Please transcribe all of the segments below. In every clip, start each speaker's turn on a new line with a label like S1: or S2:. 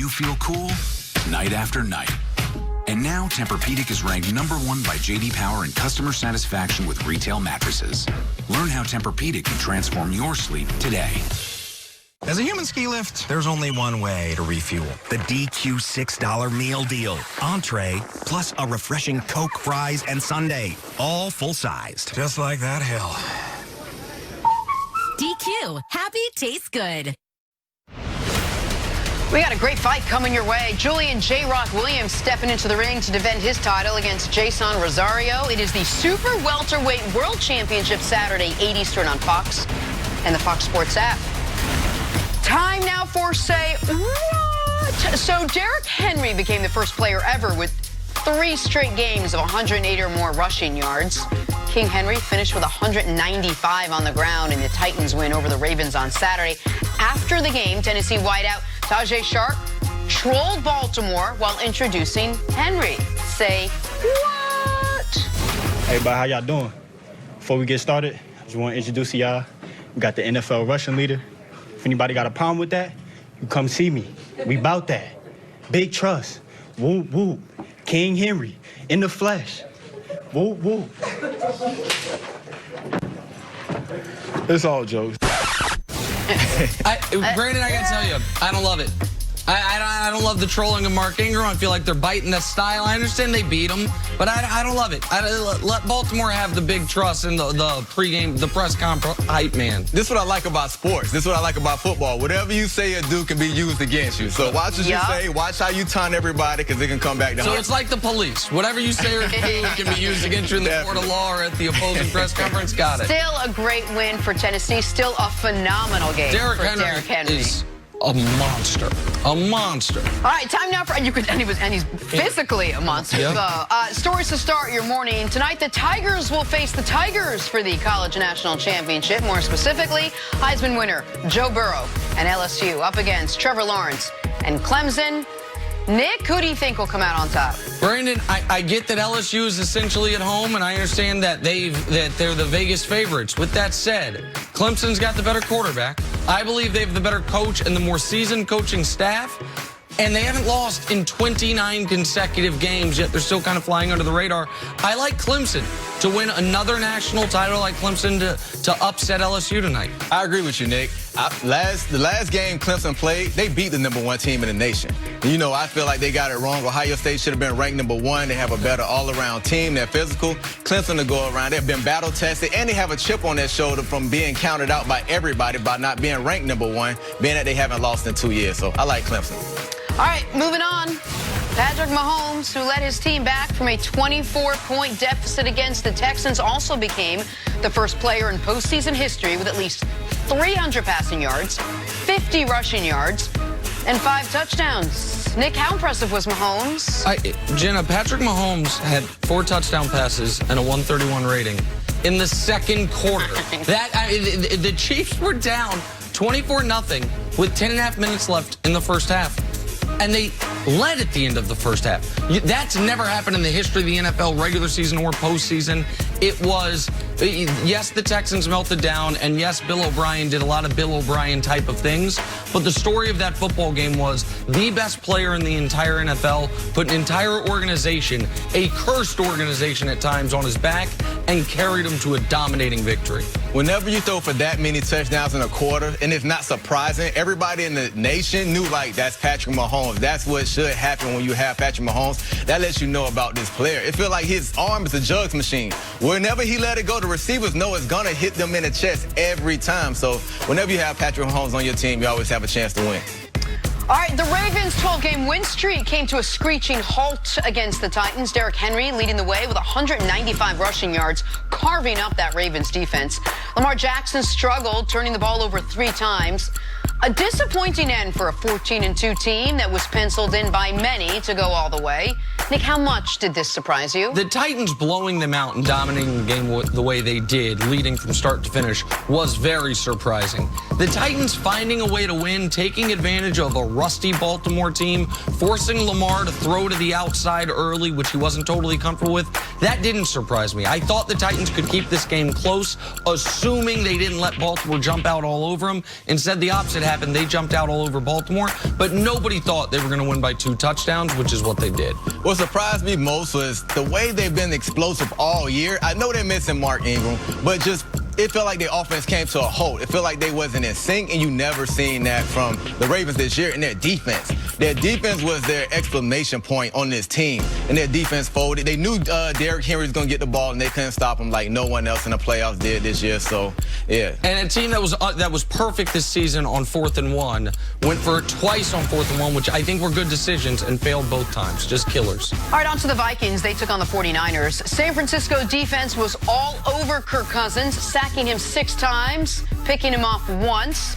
S1: you feel cool night after night. And now Tempur-Pedic is ranked #1 by J.D. Power in customer satisfaction with retail mattresses. Learn how Tempur-Pedic can transform your sleep today.
S2: As a human ski lift, there's only one way to refuel. The DQ $6 meal deal. Entree, plus a refreshing Coke, fries, and sundae. All full-sized. Just like that hill.
S3: DQ. Happy tastes good.
S4: We got a great fight coming your way. Julian J-Rock Williams stepping into the ring to defend his title against Jason Rosario. It is the Super Welterweight World Championship Saturday, 8 Eastern on Fox and the Fox Sports app. Time now for Say What? So Derrick Henry became the first player ever with 3 straight games of 108 or more rushing yards. King Henry finished with 195 on the ground in the Titans win over the Ravens on Saturday. After the game, Tennessee wideout Shannon Sharpe trolled Baltimore while introducing Henry. Say what?
S5: Hey, how y'all doing? Before we get started, I just want to introduce to y'all. We got the NFL rushing leader. If anybody got a problem with that, you come see me. We bout that. Big trust. Whoop, whoop. King Henry in the flesh. Whoop, whoop. It's all jokes.
S6: Brandon, I gotta tell you, I don't love it. I don't love the trolling of Mark Ingram. I feel like they're biting the style. I understand they beat him, but I don't love it. Let Baltimore have the big trust in the pregame, the press conference hype man.
S7: This is what I like about sports. This is what I like about football. Whatever you say or do can be used against you. So watch what you say. Watch how you taunt everybody, because it can come back to
S6: So
S7: hurt.
S6: It's like the police. Whatever you say or do can be used against you in the court of law or at the opposing press conference. Got it.
S4: Still a great win for Tennessee. Still a phenomenal game for Derrick Henry.
S6: Is a monster. A monster.
S4: All right, time now for and he's physically a monster.
S6: Yep.
S4: Stories to start your morning. Tonight, the Tigers will face the Tigers for the College National Championship. More specifically, Heisman winner Joe Burrow and LSU up against Trevor Lawrence and Clemson. Nick, who do you think will come out on top?
S6: Brandon, I get that LSU is essentially at home, and I understand that they're the Vegas favorites. With that said, Clemson's got the better quarterback. I believe they have the better coach and the more seasoned coaching staff. And they haven't lost in 29 consecutive games, yet they're still kind of flying under the radar. I like Clemson to win another national title, like Clemson to upset LSU tonight.
S7: I agree with you, Nick. The last game Clemson played, they beat the #1 team in the nation. You know, I feel like they got it wrong. Ohio State should have been ranked #1. They have a better all-around team. They're physical. Clemson to go around. They've been battle-tested, and they have a chip on their shoulder from being counted out by everybody by not being ranked #1, being that they haven't lost in 2 years. So I like Clemson.
S4: All right, moving on. Patrick Mahomes, who led his team back from a 24-point deficit against the Texans, also became the first player in postseason history with at least 300 passing yards, 50 rushing yards, and 5 touchdowns. Nick, how impressive was Mahomes?
S6: Jenna, Patrick Mahomes had 4 touchdown passes and a 131 rating in the second quarter. The Chiefs were down 24-0 with 10.5 minutes left in the first half. And they led at the end of the first half. That's never happened in the history of the NFL, regular season or postseason. It was, yes, the Texans melted down, and yes, Bill O'Brien did a lot of Bill O'Brien type of things. But the story of that football game was the best player in the entire NFL put an entire organization, a cursed organization at times, on his back and carried him to a dominating victory.
S7: Whenever you throw for that many touchdowns in a quarter, and it's not surprising, everybody in the nation knew, like, that's Patrick Mahomes. That's what should happen when you have Patrick Mahomes. That lets you know about this player. It feels like his arm is a jugs machine. Whenever he let it go, the receivers know it's going to hit them in the chest every time. So whenever you have Patrick Mahomes on your team, you always have a chance to win.
S4: All right, the Ravens' 12-game win streak came to a screeching halt against the Titans. Derrick Henry leading the way with 195 rushing yards, carving up that Ravens defense. Lamar Jackson struggled, turning the ball over 3 times. A disappointing end for a 14-2 team that was penciled in by many to go all the way. Nick, how much did this surprise you?
S6: The Titans blowing them out and dominating the game the way they did, leading from start to finish, was very surprising. The Titans finding a way to win, taking advantage of a rusty Baltimore team, forcing Lamar to throw to the outside early, which he wasn't totally comfortable with. That didn't surprise me. I thought the Titans could keep this game close, assuming they didn't let Baltimore jump out all over them. Instead, the opposite happened. They jumped out all over Baltimore, but nobody thought they were going to win by 2 touchdowns, which is what they did.
S7: What surprised me most was the way they've been explosive all year. I know they're missing Mark Ingram, but just it felt like their offense came to a halt. It felt like they wasn't in sync, and you never seen that from the Ravens this year in their defense. Their defense was their exclamation point on this team, and their defense folded. They knew Derrick Henry was going to get the ball, and they couldn't stop him like no one else in the playoffs did this year. So, yeah.
S6: And a team that was perfect this season on 4th and 1 went for it twice on 4th and 1, which I think were good decisions, and failed both times. Just killers.
S4: All right, on to the Vikings. They took on the 49ers. San Francisco defense was all over Kirk Cousins, sacking him 6 times, picking him off once.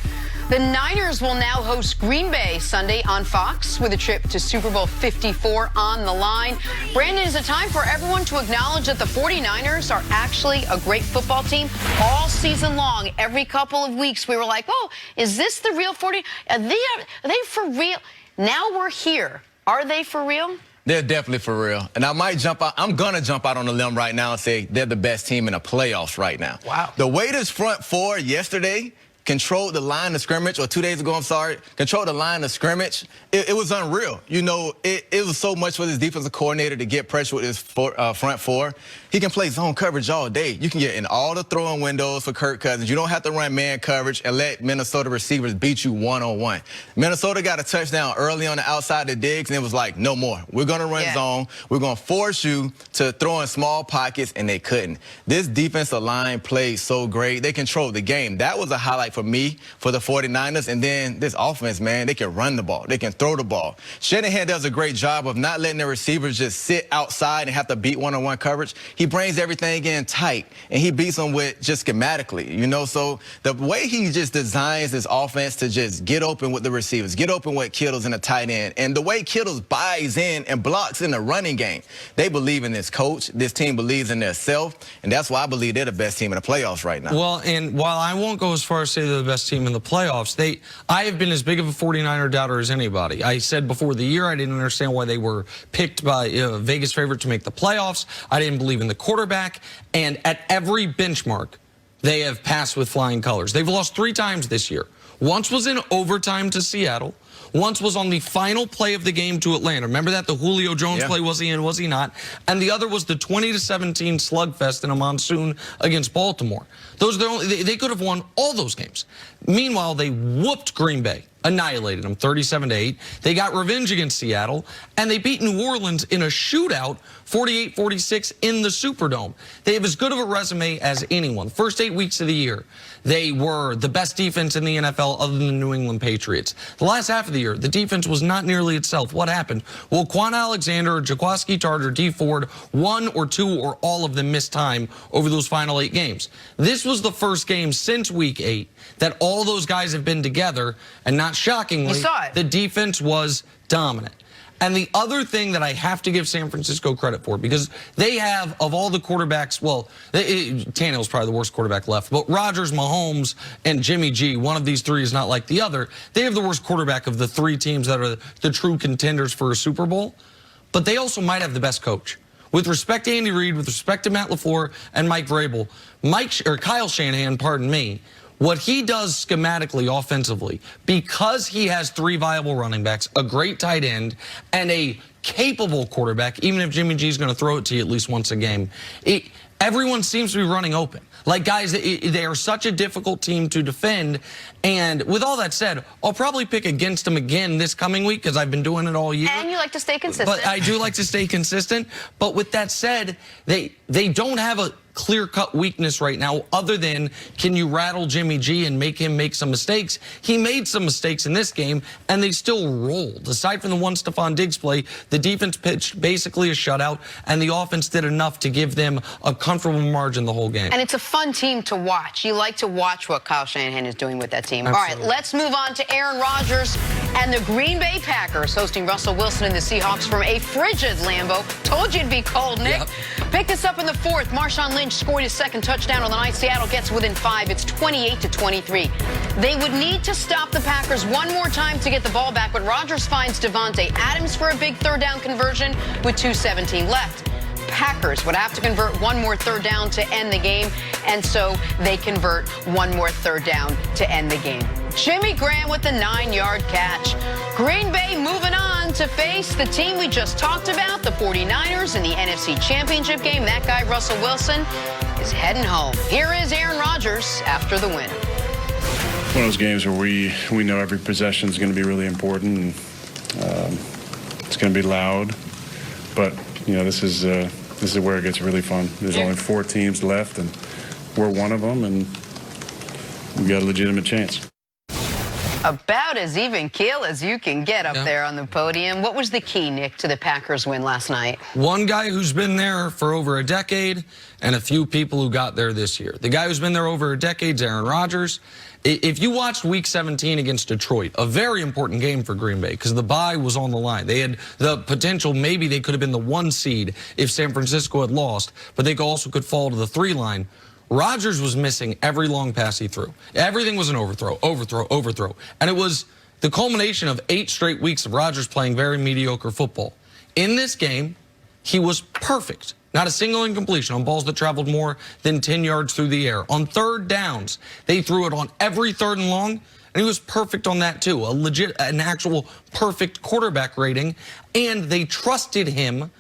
S4: The Niners will now host Green Bay Sunday on Fox with a trip to Super Bowl 54 on the line. Brandon, is it time for everyone to acknowledge that the 49ers are actually a great football team? All season long, every couple of weeks, we were like, oh, is this the real 40? Are they for real? Now we're here. Are they for real?
S7: They're definitely for real. And I might jump out. I'm going to jump out on a limb right now and say they're the best team in the playoffs right now.
S6: Wow.
S7: The way this front four yesterday controlled the line of scrimmage, or 2 days ago, I'm sorry, controlled the line of scrimmage, it was unreal. You know, it was so much for this defensive coordinator to get pressure with his front four. He can play zone coverage all day. You can get in all the throwing windows for Kirk Cousins. You don't have to run man coverage and let Minnesota receivers beat you one-on-one. Minnesota got a touchdown early on the outside of Diggs, and it was like, no more. We're going to run zone. We're going to force you to throw in small pockets, and they couldn't. This defensive line played so great. They controlled the game. That was a highlight for me, for the 49ers. And then this offense, man, they can run the ball. They can throw the ball. Shanahan does a great job of not letting the receivers just sit outside and have to beat one-on-one coverage. He brings everything in tight, and he beats them with just schematically, you know. So the way he just designs his offense to just get open with the receivers, get open with Kittles and the tight end, and the way Kittles buys in and blocks in the running game, they believe in this coach. This team believes in their self, and that's why I believe they're the best team in the playoffs right now.
S6: Well, and while I won't go as far as say they're the best team in the playoffs, I have been as big of a 49er doubter as anybody. I said before the year I didn't understand why they were picked by Vegas favorite to make the playoffs. I didn't believe in the quarterback, and at every benchmark, they have passed with flying colors. They've lost 3 times this year. Once was in overtime to Seattle. Once was on the final play of the game to Atlanta. Remember that? The Julio Jones play, was he in, was he not? And the other was the 20-17 slugfest in a monsoon against Baltimore. Those are the only, they could have won all those games. Meanwhile, they whooped Green Bay, annihilated them 37-8. They got revenge against Seattle, and they beat New Orleans in a shootout 48-46 in the Superdome. They have as good of a resume as anyone. First 8 weeks of the year, they were the best defense in the NFL other than the New England Patriots. The last half of the year, the defense was not nearly itself. What happened? Well, Quan Alexander, Jaquiski Tartar, D. Ford, 1 or 2 or all of them missed time over those final 8 games. This was the first game since week 8 that all those guys have been together, and not shockingly, the defense was dominant. And the other thing that I have to give San Francisco credit for, because they have, of all the quarterbacks, well, Tannehill's probably the worst quarterback left, but Rodgers, Mahomes, and Jimmy G, one of these 3 is not like the other. They have the worst quarterback of the 3 teams that are the true contenders for a Super Bowl, but they also might have the best coach. With respect to Andy Reid, with respect to Matt LaFleur and Mike Vrabel, Kyle Shanahan, pardon me, what he does schematically, offensively, because he has 3 viable running backs, a great tight end, and a capable quarterback, even if Jimmy G is going to throw it to you at least once a game, everyone seems to be running open. Like, guys, they are such a difficult team to defend. And with all that said, I'll probably pick against them again this coming week because I've been doing it all year.
S4: And you like to stay consistent.
S6: But I do like to stay consistent. But with that said, they don't have a clear-cut weakness right now other than, can you rattle Jimmy G and make him make some mistakes? He made some mistakes in this game, and they still rolled. Aside from the one Stephon Diggs play, the defense pitched basically a shutout, and the offense did enough to give them a comfortable margin the whole game.
S4: And it's a fun team to watch. You like to watch what Kyle Shanahan is doing with that team.
S6: Absolutely.
S4: All right, let's move on to Aaron Rodgers and the Green Bay Packers hosting Russell Wilson and the Seahawks from a frigid Lambeau. Told you it'd be cold, Nick.
S6: Yep.
S4: Pick this up in the 4th. Marshawn Lynch scored his 2nd touchdown on the night. Seattle gets within 5. It's 28-23. They would need to stop the Packers one more time to get the ball back, but Rodgers finds Devontae Adams for a big 3rd down conversion with 2:17 left. Packers would have to convert one more third down to end the game, and so they convert one more third down to end the game. Jimmy Graham with the 9-yard catch. Green Bay moving on to face the team we just talked about, the 49ers, in the NFC Championship game. That guy, Russell Wilson, is heading home. Here is Aaron Rodgers after the win.
S8: One of those games where we know every possession is going to be really important, and it's going to be loud. But you know, this is where it gets really fun. There's only 4 teams left, and we're one of them, and we got a legitimate chance.
S4: About as even keel as you can get up there on the podium. What was the key, Nick, to the Packers win last night?
S6: One guy who's been there for over a decade and a few people who got there this year. The guy who's been there over a decade is Aaron Rodgers. If you watched Week 17 against Detroit, a very important game for Green Bay because the bye was on the line. They had the potential, maybe they could have been the 1 seed if San Francisco had lost, but they also could fall to the 3 line. Rodgers was missing every long pass he threw. Everything was an overthrow, overthrow, overthrow. And it was the culmination of 8 straight weeks of Rodgers playing very mediocre football. In this game, he was perfect. Not a single incompletion on balls that traveled more than 10 yards through the air. On third downs, they threw it on every 3rd and long, and he was perfect on that too. An actual perfect quarterback rating, and they trusted him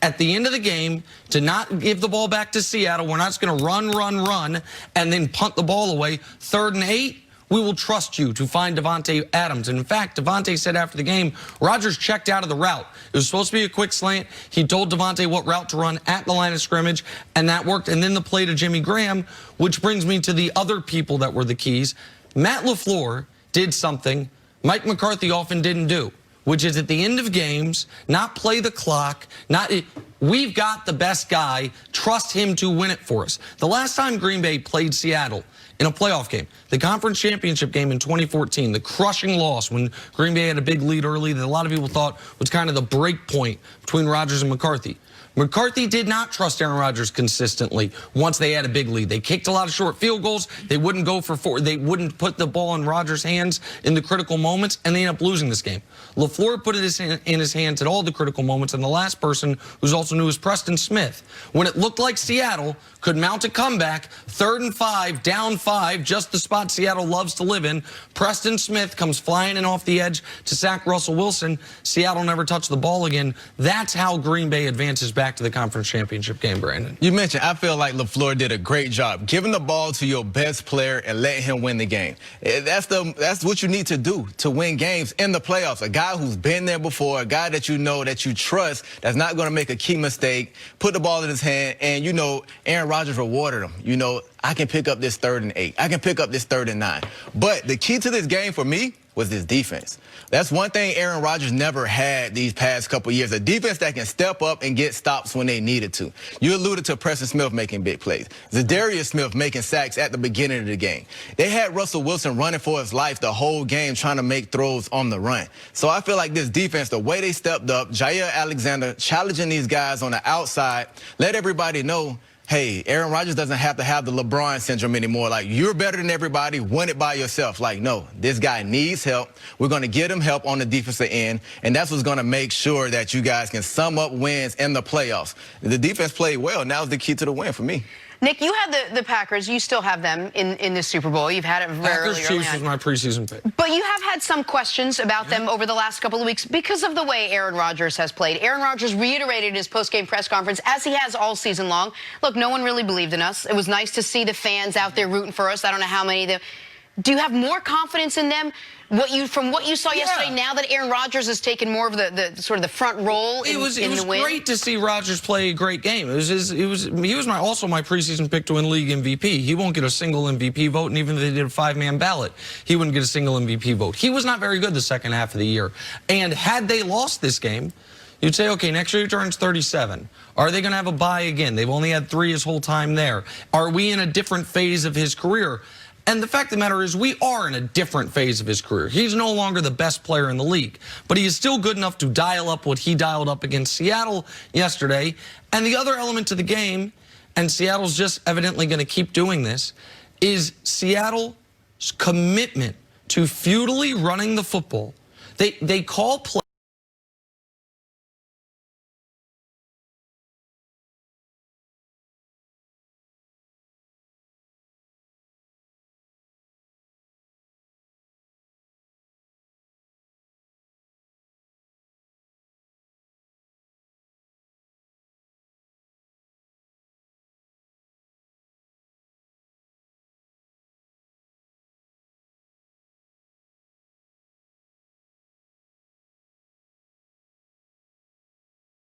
S6: at the end of the game to not give the ball back to Seattle. We're not just going to run, and then punt the ball away. 3rd and 8, we will trust you to find Davante Adams. And in fact, Davante said after the game, Rodgers checked out of the route. It was supposed to be a quick slant. He told Davante what route to run at the line of scrimmage, and that worked. And then the play to Jimmy Graham, which brings me to the other people that were the keys. Matt LaFleur did something Mike McCarthy often didn't do, which is at the end of games, not play the clock, we've got the best guy, trust him to win it for us. The last time Green Bay played Seattle in a playoff game, the conference championship game in 2014, the crushing loss when Green Bay had a big lead early that a lot of people thought was kind of the break point between Rodgers and McCarthy. McCarthy did not trust Aaron Rodgers consistently once they had a big lead. They kicked a lot of short field goals. They wouldn't go for 4. They wouldn't put the ball in Rodgers' hands in the critical moments, and they ended up losing this game. LaFleur put it in his hands at all the critical moments, and the last person who's also new is Preston Smith. When it looked like Seattle could mount a comeback, 3rd and 5, down 5, just the spot Seattle loves to live in, Preston Smith comes flying in off the edge to sack Russell Wilson. Seattle never touched the ball again. That's how Green Bay advances back to the conference championship game, Brandon.
S7: You mentioned, I feel like LaFleur did a great job giving the ball to your best player and letting him win the game. That's what you need to do to win games in the playoffs. A guy who's been there before, a guy that you know, that you trust, that's not going to make a key mistake, put the ball in his hand, and, you know, Aaron Rodgers rewarded him. You know, I can pick up this 3rd and 8. I can pick up this 3rd and 9. But the key to this game for me was his defense. That's one thing Aaron Rodgers never had these past couple years, a defense that can step up and get stops when they needed to. You alluded to Preston Smith making big plays. Zadarius Smith making sacks at the beginning of the game. They had Russell Wilson running for his life the whole game trying to make throws on the run. So I feel like this defense, the way they stepped up, Jair Alexander challenging these guys on the outside, let everybody know, hey, Aaron Rodgers doesn't have to have the LeBron syndrome anymore. Like, you're better than everybody, win it by yourself. Like, no, this guy needs help. We're going to get him help on the defensive end, and that's what's going to make sure that you guys can sum up wins in the playoffs. The defense played well. Now's the key to the win for me.
S4: Nick, you had the Packers. You still have them in the Super Bowl. You've had it very early
S6: Packers Chiefs was my preseason pick.
S4: But you have had some questions about them over the last couple of weeks because of the way Aaron Rodgers has played. Aaron Rodgers reiterated in his post-game press conference, as he has all season long, look, no one really believed in us. It was nice to see the fans out there rooting for us. I don't know how many of them. Do you have more confidence in them? From what you saw yesterday, now that Aaron Rodgers has taken more of the sort of the front role in the win?
S6: It was great to see Rodgers play a great game. He was also my preseason pick to win league MVP. He won't get a single MVP vote, and even if they did a 5-man ballot, he wouldn't get a single MVP vote. He was not very good the second half of the year. And had they lost this game, you'd say, okay, next year he turns 37. Are they going to have a bye again? They've only had 3 his whole time there. Are we in a different phase of his career? And the fact of the matter is we are in a different phase of his career. He's no longer the best player in the league, but he is still good enough to dial up what he dialed up against Seattle yesterday. And the other element to the game, and Seattle's just evidently going to keep doing this, is Seattle's commitment to futilely running the football. They call play.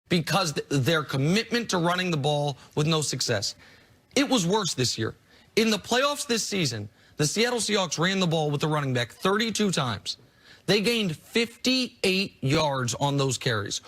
S6: because their commitment to running the ball with no success. It was worse this year. In the playoffs this season, the Seattle Seahawks ran the ball with the running back 32 times. They gained 58 yards on those carries.